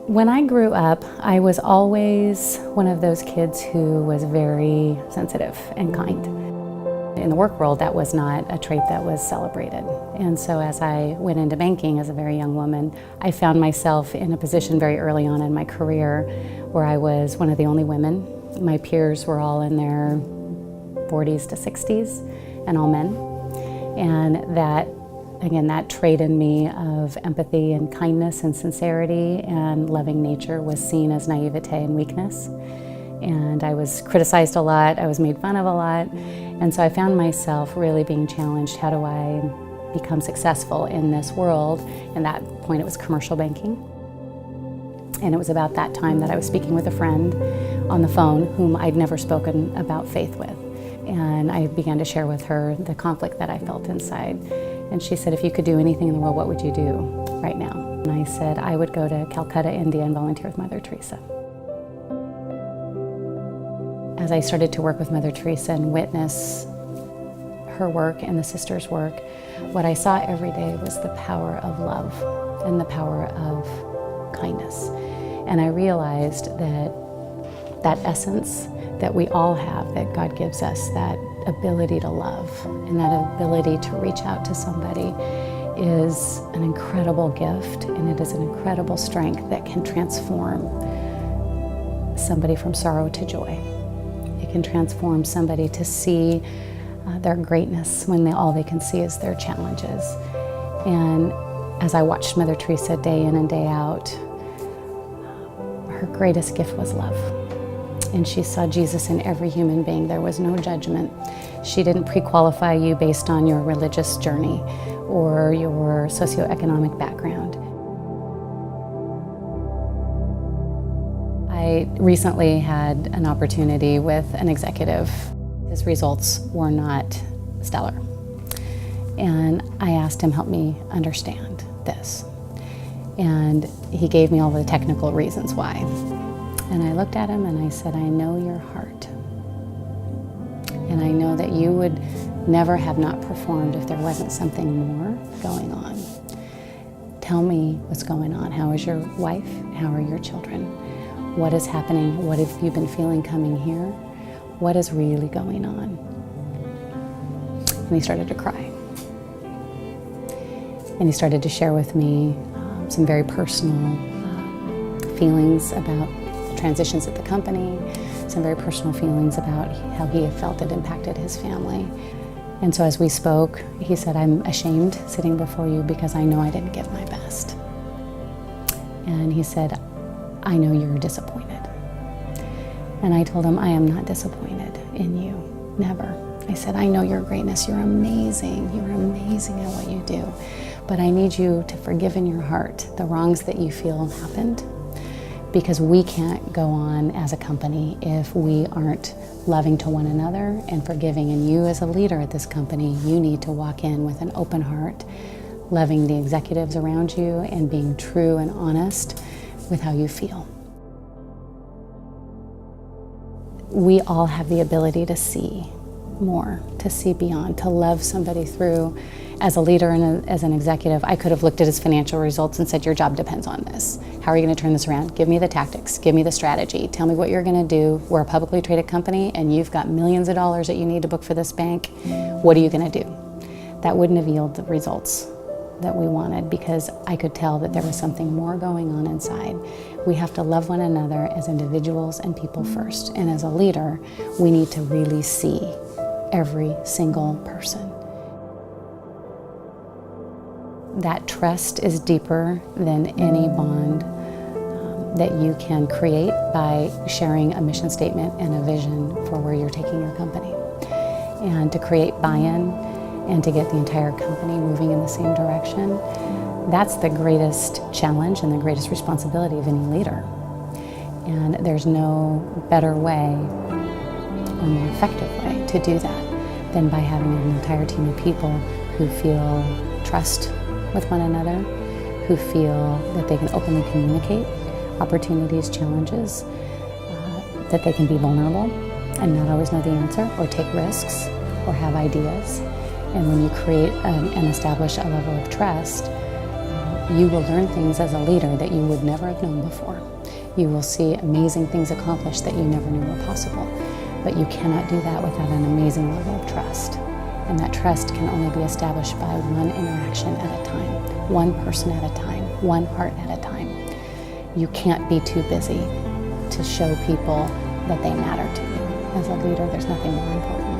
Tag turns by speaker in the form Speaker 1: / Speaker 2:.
Speaker 1: When I grew up, I was always one of those kids who was very sensitive and kind. In the work world, that was not a trait that was celebrated. And so as I went into banking as a very young woman, I found myself in a position very early on in my career where I was one of the only women. My peers were all in their 40s to 60s and all men. And that, again, that trait in me of empathy and kindness and sincerity and loving nature was seen as naivete and weakness. And I was criticized a lot, I was made fun of a lot, and so I found myself really being challenged, how do I become successful in this world? And at that point it was commercial banking. And it was about that time that I was speaking with a friend on the phone whom I'd never spoken about faith with. And I began to share with her the conflict that I felt inside. And she said, if you could do anything in the world, what would you do right now? And I said, I would go to Calcutta, India and volunteer with Mother Teresa. As I started to work with Mother Teresa and witness her work and the sisters' work, what I saw every day was the power of love and the power of kindness. And I realized that that essence that we all have, that God gives us, that ability to love and that ability to reach out to somebody is an incredible gift, and it is an incredible strength that can transform somebody from sorrow to joy. It can transform somebody to see their greatness when all they can see is their challenges. And as I watched Mother Teresa day in and day out, her greatest gift was love. And she saw Jesus in every human being. There was no judgment. She didn't pre-qualify you based on your religious journey or your socioeconomic background. I recently had an opportunity with an executive. His results were not stellar. And I asked him, help me understand this. And he gave me all the technical reasons why. And I looked at him and I said, I know your heart. And I know that you would never have not performed if there wasn't something more going on. Tell me what's going on. How is your wife? How are your children? What is happening? What have you been feeling coming here? What is really going on? And he started to cry. And he started to share with me some very personal feelings about transitions at the company, some very personal feelings about how he had felt it impacted his family. And so as we spoke, he said, I'm ashamed sitting before you because I know I didn't give my best. And he said, I know you're disappointed. And I told him, I am not disappointed in you, never. I said, I know your greatness, you're amazing at what you do. But I need you to forgive in your heart the wrongs that you feel happened, because we can't go on as a company if we aren't loving to one another and forgiving. And you as a leader at this company, you need to walk in with an open heart, loving the executives around you and being true and honest with how you feel. We all have the ability to see more, to see beyond, to love somebody through. As a leader and as an executive, I could have looked at his financial results and said, your job depends on this. How are you going to turn this around? Give me the tactics, give me the strategy, tell me what you're going to do. We're a publicly traded company and you've got millions of dollars that you need to book for this bank. What are you going to do? That wouldn't have yielded the results that we wanted, because I could tell that there was something more going on inside. We have to love one another as individuals and people first. And as a leader, we need to really see every single person. That trust is deeper than any bond that you can create by sharing a mission statement and a vision for where you're taking your company. And to create buy-in and to get the entire company moving in the same direction, that's the greatest challenge and the greatest responsibility of any leader. And there's no better way or more effective way to do that than by having an entire team of people who feel trust with one another, who feel that they can openly communicate opportunities, challenges, that they can be vulnerable and not always know the answer or take risks or have ideas. And when you create and establish a level of trust, You will learn things as a leader that you would never have known before. You will see amazing things accomplished that you never knew were possible. But you cannot do that without an amazing level of trust. And that trust can only be established by one interaction at a time, one person at a time, one heart at a time. You can't be too busy to show people that they matter to you. As a leader, there's nothing more important.